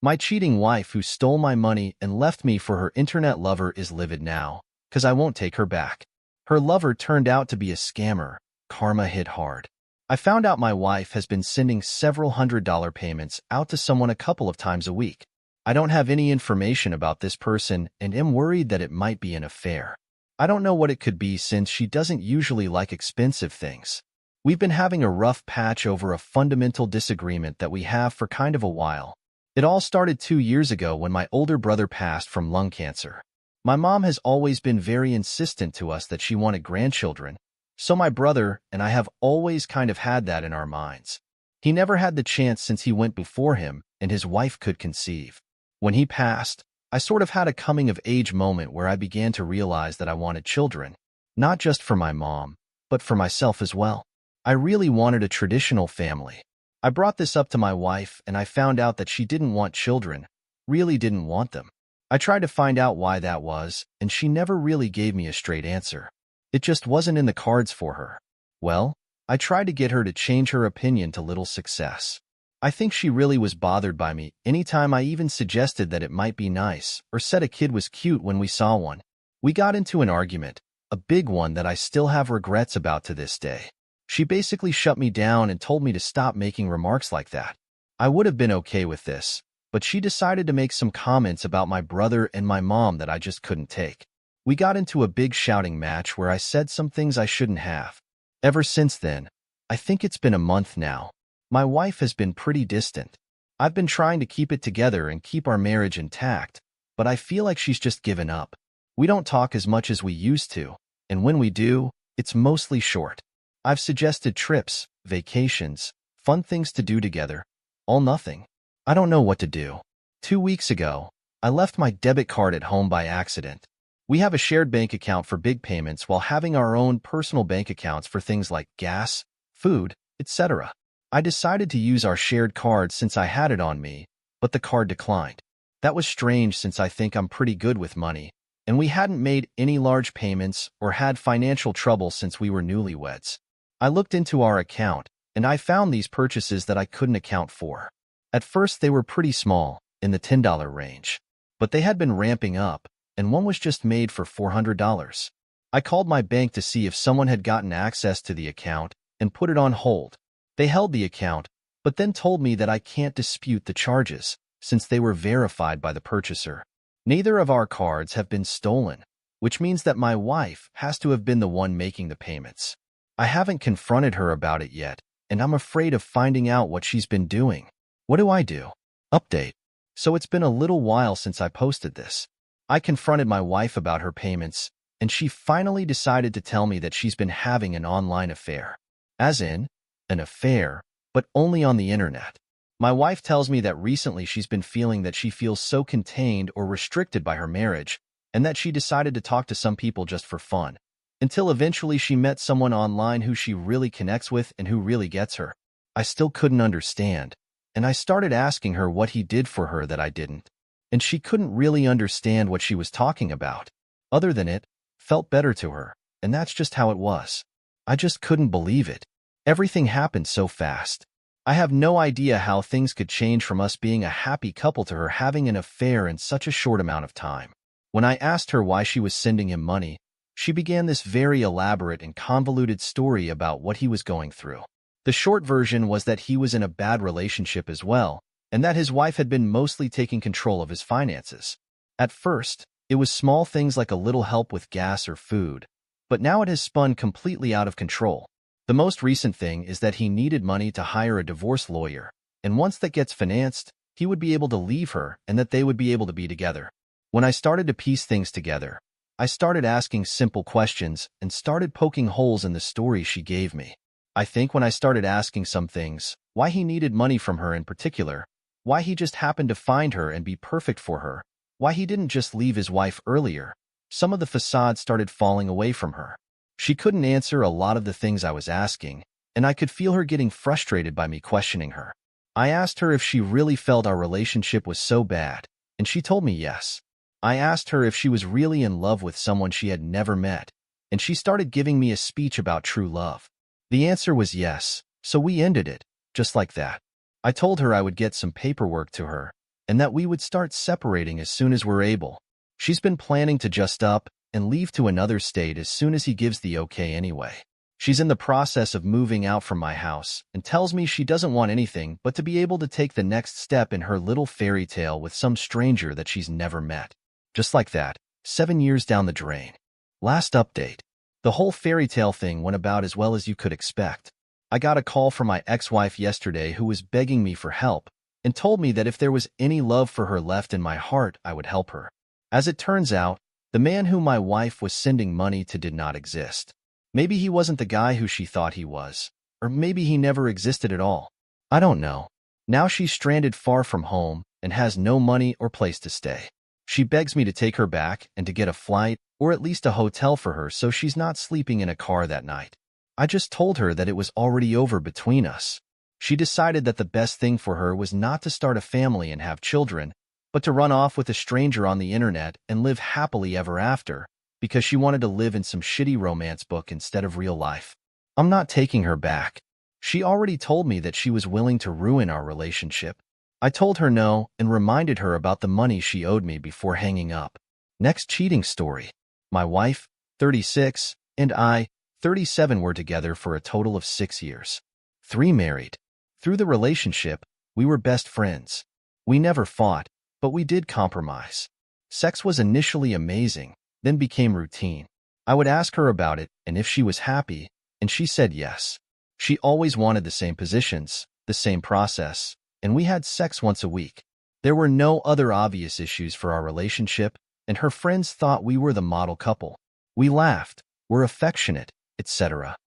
My cheating wife who stole my money and left me for her internet lover is livid now, 'cause I won't take her back. Her lover turned out to be a scammer. Karma hit hard. I found out my wife has been sending several $100 payments out to someone a couple of times a week. I don't have any information about this person and am worried that it might be an affair. I don't know what it could be since she doesn't usually like expensive things. We've been having a rough patch over a fundamental disagreement that we have for kind of a while. It all started 2 years ago when my older brother passed from lung cancer. My mom has always been very insistent to us that she wanted grandchildren, so my brother and I have always kind of had that in our minds. He never had the chance since he went before him and his wife could conceive. When he passed, I sort of had a coming-of-age moment where I began to realize that I wanted children, not just for my mom, but for myself as well. I really wanted a traditional family. I brought this up to my wife and I found out that she didn't want children, really didn't want them. I tried to find out why that was, and she never really gave me a straight answer. It just wasn't in the cards for her. Well, I tried to get her to change her opinion to little success. I think she really was bothered by me anytime I even suggested that it might be nice or said a kid was cute when we saw one. We got into an argument, a big one that I still have regrets about to this day. She basically shut me down and told me to stop making remarks like that. I would have been okay with this, but she decided to make some comments about my brother and my mom that I just couldn't take. We got into a big shouting match where I said some things I shouldn't have. Ever since then, I think it's been a month now, my wife has been pretty distant. I've been trying to keep it together and keep our marriage intact, but I feel like she's just given up. We don't talk as much as we used to, and when we do, it's mostly short. I've suggested trips, vacations, fun things to do together. All nothing. I don't know what to do. 2 weeks ago, I left my debit card at home by accident. We have a shared bank account for big payments while having our own personal bank accounts for things like gas, food, etc. I decided to use our shared card since I had it on me, but the card declined. That was strange since I think I'm pretty good with money, and we hadn't made any large payments or had financial trouble since we were newlyweds. I looked into our account, and I found these purchases that I couldn't account for. At first, they were pretty small, in the $10 range, but they had been ramping up, and one was just made for $400. I called my bank to see if someone had gotten access to the account and put it on hold. They held the account, but then told me that I can't dispute the charges, since they were verified by the purchaser. Neither of our cards have been stolen, which means that my wife has to have been the one making the payments. I haven't confronted her about it yet, and I'm afraid of finding out what she's been doing. What do I do? Update. So it's been a little while since I posted this. I confronted my wife about her payments, and she finally decided to tell me that she's been having an online affair. As in, an affair, but only on the internet. My wife tells me that recently she's been feeling that she feels so contained or restricted by her marriage, and that she decided to talk to some people just for fun, until eventually she met someone online who she really connects with and who really gets her. I still couldn't understand, and I started asking her what he did for her that I didn't, and she couldn't really understand what she was talking about. Other than it, felt better to her, and that's just how it was. I just couldn't believe it. Everything happened so fast. I have no idea how things could change from us being a happy couple to her having an affair in such a short amount of time. When I asked her why she was sending him money, she began this very elaborate and convoluted story about what he was going through. The short version was that he was in a bad relationship as well, and that his wife had been mostly taking control of his finances. At first, it was small things like a little help with gas or food, but now it has spun completely out of control. The most recent thing is that he needed money to hire a divorce lawyer, and once that gets financed, he would be able to leave her and that they would be able to be together. When I started to piece things together, I started asking simple questions and started poking holes in the story she gave me. I think when I started asking some things, why he needed money from her in particular, why he just happened to find her and be perfect for her, why he didn't just leave his wife earlier, some of the facade started falling away from her. She couldn't answer a lot of the things I was asking, and I could feel her getting frustrated by me questioning her. I asked her if she really felt our relationship was so bad, and she told me yes. I asked her if she was really in love with someone she had never met, and she started giving me a speech about true love. The answer was yes, so we ended it, just like that. I told her I would get some paperwork to her, and that we would start separating as soon as we're able. She's been planning to just up and leave to another state as soon as he gives the okay anyway. She's in the process of moving out from my house and tells me she doesn't want anything but to be able to take the next step in her little fairy tale with some stranger that she's never met. Just like that, 7 years down the drain. Last update. The whole fairy tale thing went about as well as you could expect. I got a call from my ex-wife yesterday who was begging me for help and told me that if there was any love for her left in my heart, I would help her. As it turns out, the man whom my wife was sending money to did not exist. Maybe he wasn't the guy who she thought he was, or maybe he never existed at all. I don't know. Now she's stranded far from home and has no money or place to stay. She begs me to take her back and to get a flight or at least a hotel for her so she's not sleeping in a car that night. I just told her that it was already over between us. She decided that the best thing for her was not to start a family and have children, but to run off with a stranger on the internet and live happily ever after, because she wanted to live in some shitty romance book instead of real life. I'm not taking her back. She already told me that she was willing to ruin our relationship. I told her no and reminded her about the money she owed me before hanging up. Next cheating story. My wife, 36, and I, 37, were together for a total of 6 years. 3 married. Through the relationship, we were best friends. We never fought, but we did compromise. Sex was initially amazing, then became routine. I would ask her about it and if she was happy, and she said yes. She always wanted the same positions, the same process, and we had sex once a week. There were no other obvious issues for our relationship, and her friends thought we were the model couple. We laughed, were affectionate, etc.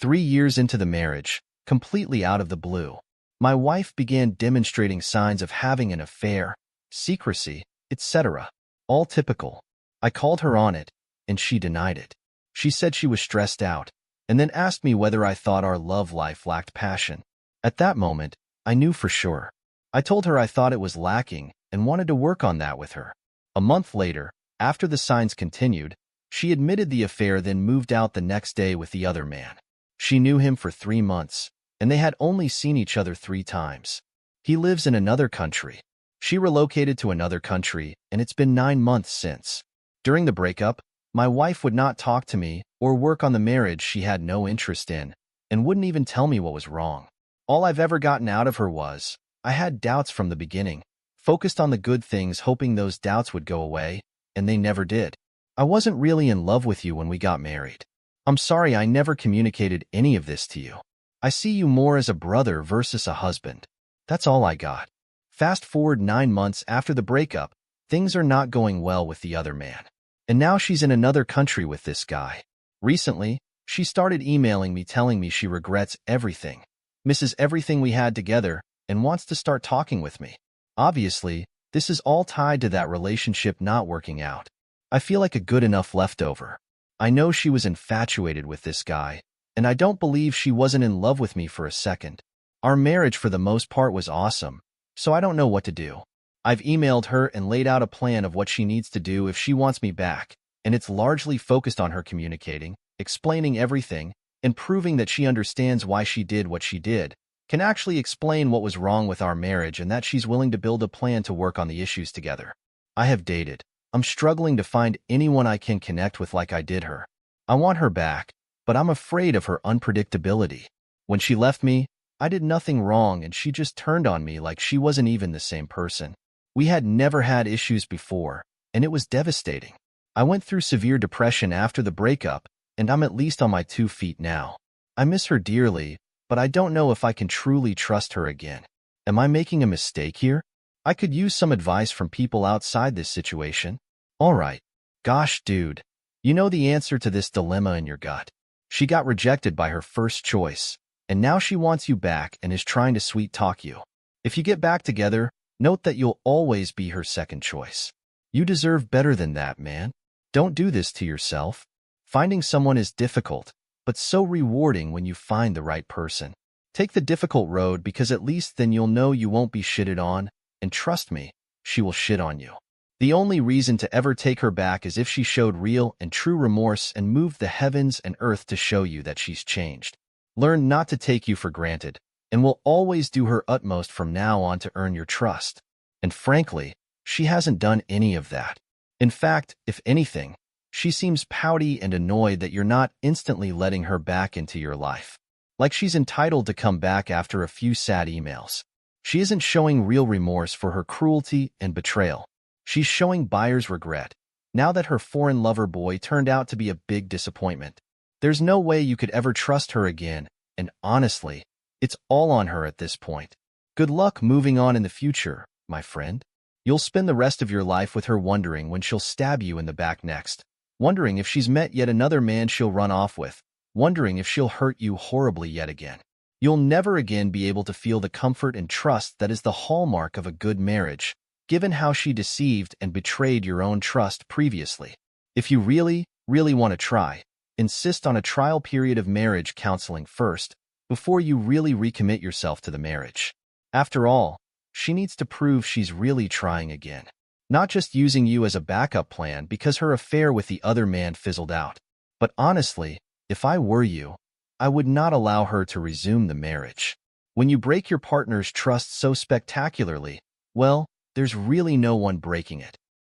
3 years into the marriage, completely out of the blue, my wife began demonstrating signs of having an affair, secrecy, etc. All typical. I called her on it, and she denied it. She said she was stressed out, and then asked me whether I thought our love life lacked passion. At that moment, I knew for sure. I told her I thought it was lacking and wanted to work on that with her. A month later, after the signs continued, she admitted the affair, then moved out the next day with the other man. She knew him for 3 months, and they had only seen each other 3 times. He lives in another country. She relocated to another country, and it's been 9 months since. During the breakup, my wife would not talk to me or work on the marriage she had no interest in, and wouldn't even tell me what was wrong. All I've ever gotten out of her was, I had doubts from the beginning, focused on the good things hoping those doubts would go away, and they never did. I wasn't really in love with you when we got married. I'm sorry I never communicated any of this to you. I see you more as a brother versus a husband. That's all I got. Fast forward 9 months after the breakup, things are not going well with the other man. And now she's in another country with this guy. Recently, she started emailing me telling me she regrets everything, misses everything we had together, and wants to start talking with me. Obviously, this is all tied to that relationship not working out. I feel like a good enough leftover. I know she was infatuated with this guy, and I don't believe she wasn't in love with me for a second. Our marriage for the most part was awesome, so I don't know what to do. I've emailed her and laid out a plan of what she needs to do if she wants me back, and it's largely focused on her communicating, explaining everything, and proving that she understands why she did what she did, can actually explain what was wrong with our marriage, and that she's willing to build a plan to work on the issues together. I have dated. I'm struggling to find anyone I can connect with like I did her. I want her back, but I'm afraid of her unpredictability. When she left me, I did nothing wrong and she just turned on me like she wasn't even the same person. We had never had issues before, and it was devastating. I went through severe depression after the breakup, and I'm at least on my 2 feet now. I miss her dearly, but I don't know if I can truly trust her again. Am I making a mistake here? I could use some advice from people outside this situation. Alright. Gosh, dude. You know the answer to this dilemma in your gut. She got rejected by her first choice, and now she wants you back and is trying to sweet-talk you. If you get back together, note that you'll always be her second choice. You deserve better than that, man. Don't do this to yourself. Finding someone is difficult, but so rewarding when you find the right person. Take the difficult road because at least then you'll know you won't be shitted on, and trust me, she will shit on you. The only reason to ever take her back is if she showed real and true remorse and moved the heavens and earth to show you that she's changed. Learn not to take you for granted, and will always do her utmost from now on to earn your trust. And frankly, she hasn't done any of that. In fact, if anything, she seems pouty and annoyed that you're not instantly letting her back into your life. Like she's entitled to come back after a few sad emails. She isn't showing real remorse for her cruelty and betrayal. She's showing buyer's regret, now that her foreign lover boy turned out to be a big disappointment. There's no way you could ever trust her again, and honestly, it's all on her at this point. Good luck moving on in the future, my friend. You'll spend the rest of your life with her wondering when she'll stab you in the back next, wondering if she's met yet another man she'll run off with, wondering if she'll hurt you horribly yet again. You'll never again be able to feel the comfort and trust that is the hallmark of a good marriage, given how she deceived and betrayed your own trust previously. If you really, really want to try, insist on a trial period of marriage counseling first, before you really recommit yourself to the marriage. After all, she needs to prove she's really trying again, not just using you as a backup plan because her affair with the other man fizzled out. But honestly, if I were you, I would not allow her to resume the marriage. When you break your partner's trust so spectacularly, well, there's really no one breaking it.